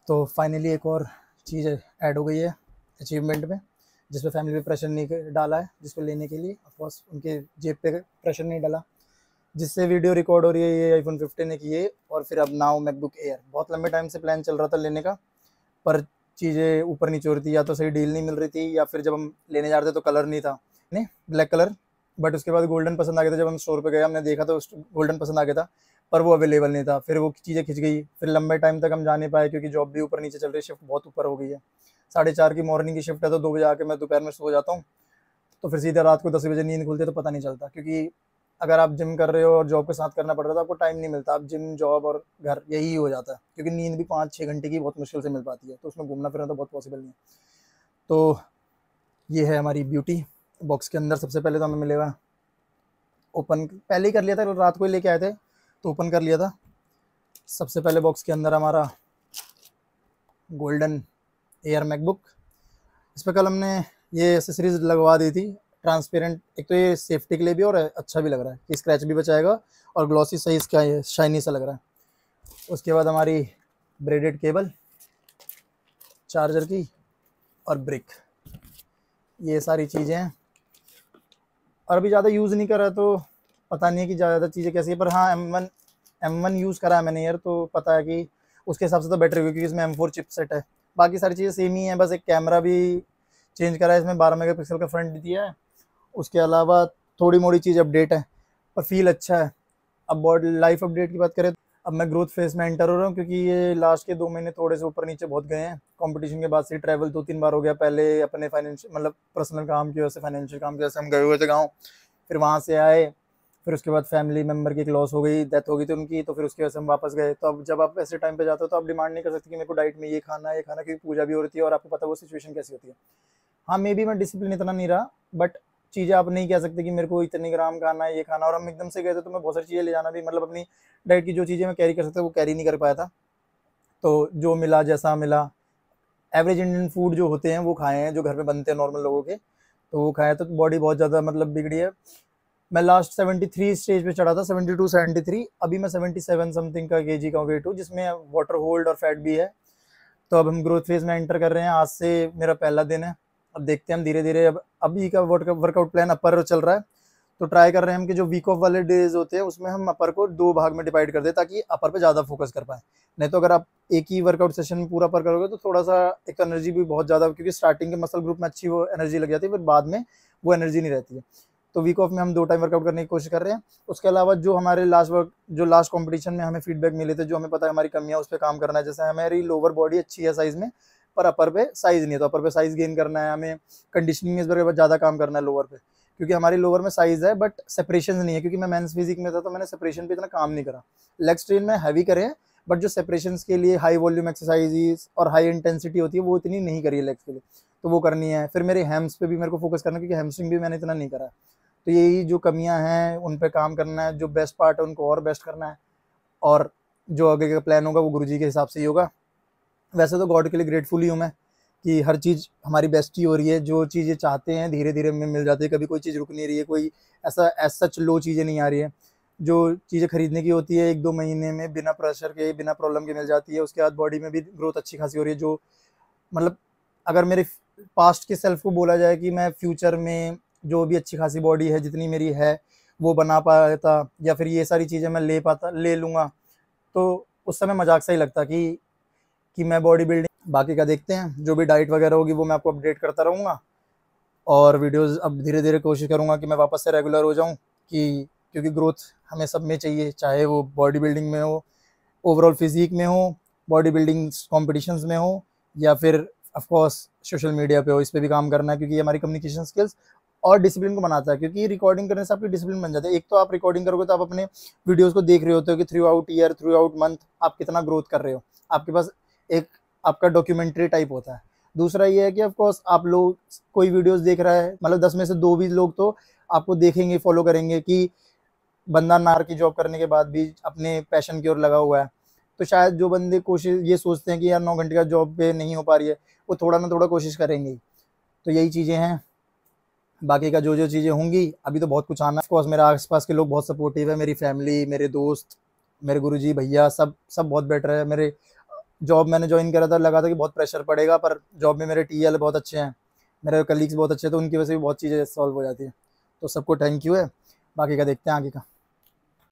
तो फाइनली एक और चीज़ ऐड हो गई है अचीवमेंट में, जिस पे फैमिली पे प्रेशर नहीं डाला है, जिसको लेने के लिए ऑफकोर्स उनके जेब पे प्रेशर नहीं डाला, जिससे वीडियो रिकॉर्ड हो रही है ये आईफोन 15 की ये। और फिर अब नाउ मैकबुक एयर, बहुत लंबे टाइम से प्लान चल रहा था लेने का, पर चीज़ें ऊपर नीचे हो रही थी, या तो सही डील नहीं मिल रही थी, या फिर जब हम लेने जा रहे थे तो कलर नहीं था, नहीं ब्लैक कलर। बट उसके बाद गोल्डन पसंद आ गया था, जब हम स्टोर पे गए हमने देखा तो गोल्डन पसंद आ गया था, पर वो अवेलेबल नहीं था। फिर वो चीज़ें खिंच गई, फिर लंबे टाइम तक हम जा नहीं पाए क्योंकि जॉब भी ऊपर नीचे चल रही है, शिफ्ट बहुत ऊपर हो गई है। 4:30 की मॉर्निंग की शिफ्ट है, तो 2 बजे आके मैं दोपहर में सो जाता हूँ, तो फिर सीधे रात को 10 बजे नींद खुलती है, तो पता नहीं चलता। क्योंकि अगर आप जिम कर रहे हो और जॉब के साथ करना पड़ रहा है तो आपको टाइम नहीं मिलता, आप जिम जॉब और घर यही हो जाता है, क्योंकि नींद भी 5-6 घंटे की बहुत मुश्किल से मिल पाती है, तो उसमें घूमना फिरना तो बहुत पॉसिबल नहीं है। तो ये है हमारी ब्यूटी बॉक्स के अंदर। सबसे पहले तो हमें मिलेगा, ओपन पहले ही कर लिया था, रात को ही लेके आए थे तो ओपन कर लिया था। सबसे पहले बॉक्स के अंदर हमारा गोल्डन एयर मैकबुक। इस पर कल हमने ये एसेसरीज लगवा दी थी ट्रांसपेरेंट, एक तो ये सेफ्टी के लिए भी और अच्छा भी लग रहा है कि स्क्रैच भी बचाएगा, और ग्लॉसी सही इसका ये शाइनी सा लग रहा है। उसके बाद हमारी ब्रेडेड केबल चार्जर की और ब्रिक, ये सारी चीज़ें हैं। और अभी ज़्यादा यूज़ नहीं करा तो पता नहीं है कि ज़्यादा चीज़ें कैसी है, पर हाँ M1 यूज़ करा है मैंने यार, तो पता है कि उसके हिसाब से तो बेटर होगी, क्योंकि इसमें M4 चिपसेट है। बाकी सारी चीज़ें सेम ही है, बस एक कैमरा भी चेंज करा है, इसमें 12 मेगापिक्सल का फ्रंट दिया है। उसके अलावा थोड़ी मोड़ी चीज़ अपडेट है, पर फील अच्छा है। अब बॉडी लाइफ अपडेट की बात करें, अब मैं ग्रोथ फेज में एंटर हो रहा हूँ, क्योंकि ये लास्ट के 2 महीने थोड़े से ऊपर नीचे बहुत गए हैं। कंपटीशन के बाद से ट्रैवल 2-3 बार हो गया, पहले अपने फाइनेंशियल मतलब पर्सनल काम की वजह से, फाइनेंशियल काम की वजह से हम गए हुए थे गाँव, फिर वहाँ से आए, फिर उसके बाद फैमिली मेम्बर की एक लॉस हो गई, डेथ हो गई थी उनकी, तो फिर उसकी वजह से हम वापस गए। तो अब जब आप ऐसे टाइम पे जाते हो तो आप डिमांड नहीं कर सकते कि मेरे को डाइट में ये खाना है, ये खाना, क्योंकि पूजा भी हो रही थी और आपको पता है वो सिचुएशन कैसी होती है। हाँ, मे बी मैं डिसिप्लिन इतना नहीं रहा, बट चीज़ें आप नहीं कह सकते कि मेरे को इतने ग्राम खाना है, ये खाना, और हम एकदम से गए थे तो मैं बहुत सारी चीज़ें ले जाना भी, मतलब अपनी डाइट की जो चीज़ें मैं कैरी कर सकता वो कैरी नहीं कर पाया था। तो जो मिला जैसा मिला, एवरेज इंडियन फूड जो होते हैं वो खाए हैं, जो घर में बनते हैं नॉर्मल लोगों के, तो वो खाया। तो बॉडी बहुत ज़्यादा मतलब बिगड़ी है। मैं लास्ट 73 स्टेज पे चढ़ा था, 72-73, अभी मैं 77 समथिंग का केजी का वेट हूँ, जिसमें वाटर होल्ड और फैट भी है। तो अब हम ग्रोथ फेज में एंटर कर रहे हैं, आज से मेरा पहला दिन है। अब देखते हैं हम धीरे धीरे, अब अभी का वर्कआउट प्लान अपर चल रहा है, तो ट्राई कर रहे हैं हम कि जो वीक ऑफ वाले डेज होते हैं उसमें हम अपर को 2 भाग में डिवाइड कर दें, ताकि अपर पे ज़्यादा फोकस कर पाए। नहीं तो अगर आप एक ही वर्कआउट सेशन में पूरा अपर करोगे तो थोड़ा सा एक तो एनर्जी भी बहुत ज़्यादा, क्योंकि स्टार्टिंग के मसल ग्रुप में अच्छी वो एनर्जी लग जाती है, फिर बाद में वो एनर्जी नहीं रहती है। तो वीक ऑफ में हम 2 टाइम वर्कआउट करने की कोशिश कर रहे हैं। उसके अलावा जो हमारे लास्ट कॉम्पिटिशन में हमें फीडबैक मिले थे, जो हमें पता है हमारी कमियां, उस पर काम करना है। जैसे हमारी लोअर बॉडी अच्छी है साइज में, पर अपर पे साइज नहीं है, तो अपर पे साइज गेन करना है हमें। कंडीशनिंग में इस बार ज़्यादा काम करना है लोअर पे, क्योंकि हमारी लोअर में साइज है बट सेपरेशन नहीं है, क्योंकि मैं मेंस फिजिक में था तो मैंने सेपरेशन पे इतना काम नहीं करा। लेग स्ट्रेन में हैवी करे हैं, बट जो सेपरेशन के लिए हाई वॉल्यूम एक्सरसाइजेस और हाई इंटेंसिटी होती है वो इतनी नहीं करी है लेग्स के लिए, तो वो करनी है। फिर मेरे हैम्स पे भी मेरे को फोकस करना है, क्योंकि हैमस्ट्रिंग भी मैंने इतना नहीं करा है। तो यही जो कमियां हैं उन पे काम करना है, जो बेस्ट पार्ट है उनको और बेस्ट करना है, और जो आगे का प्लान होगा वो गुरुजी के हिसाब से ही होगा। वैसे तो गॉड के लिए ग्रेटफुल ही हूँ मैं कि हर चीज़ हमारी बेस्ट ही हो रही है, जो चीज़ें चाहते हैं धीरे धीरे हमें मिल जाती है, कभी कोई चीज़ रुक नहीं रही है, कोई ऐसा एज सच लो चीज़ें नहीं आ रही है। जो चीज़ें खरीदने की होती है 1-2 महीने में बिना प्रेशर के, बिना प्रॉब्लम के मिल जाती है। उसके बाद बॉडी में भी ग्रोथ अच्छी खासी हो रही है। जो मतलब अगर मेरे पास्ट के सेल्फ को बोला जाए कि मैं फ्यूचर में जो भी अच्छी खासी बॉडी है जितनी मेरी है वो बना पाता, या फिर ये सारी चीज़ें मैं ले लूँगा, तो उस समय मजाक सा ही लगता कि मैं बॉडी बिल्डिंग। बाकी का देखते हैं, जो भी डाइट वगैरह होगी वो मैं आपको अपडेट करता रहूँगा, और वीडियोस अब धीरे धीरे कोशिश करूँगा कि मैं वापस से रेगुलर हो जाऊँ, कि क्योंकि ग्रोथ हमें सब में चाहिए, चाहे वो बॉडी बिल्डिंग में हो, ओवरऑल फिजिक में हो, बॉडी बिल्डिंग कॉम्पिटिशन्स में हो, या फिर ऑफ कोर्स सोशल मीडिया पे हो। इस पे भी काम करना है, क्योंकि ये हमारी कम्युनिकेशन स्किल्स और डिसिप्लिन को बनाता है। क्योंकि रिकॉर्डिंग करने से आपकी डिसिप्लिन बन जाता है। एक तो आप रिकॉर्डिंग करोगे तो आप अपने वीडियोस को देख रहे होते हो कि through out year, through out month आप कितना ग्रोथ कर रहे हो, आपके पास एक आपका डॉक्यूमेंट्री टाइप होता है। दूसरा ये है कि ऑफ कोर्स आप लोग, कोई वीडियोस देख रहा है, मतलब 10 में से 2 भी लोग तो आपको देखेंगे, फॉलो करेंगे कि बंदा नार की जॉब करने के बाद भी अपने पैशन की ओर लगा हुआ है। तो शायद जो बंदे कोशिश ये सोचते हैं कि यार 9 घंटे का जॉब पे नहीं हो पा रही है, वो थोड़ा ना थोड़ा कोशिश करेंगे ही। तो यही चीज़ें हैं। बाकी का जो चीज़ें होंगी, अभी तो बहुत कुछ आना है। ऑफ कोर्स मेरे आस-पास के लोग बहुत सपोर्टिव है, मेरी फैमिली, मेरे दोस्त, मेरे गुरुजी, भैया, सब बहुत बेटर है। मेरे जॉब मैंने ज्वाइन करा था, लगा था कि बहुत प्रेशर पड़ेगा, पर जॉब में मेरे टीएल बहुत अच्छे हैं, मेरे कलीग्स बहुत अच्छे हैं, तो उनकी वजह से भी बहुत चीज़ें सॉल्व हो जाती है। तो सबको थैंक यू है, बाकी का देखते हैं आगे का।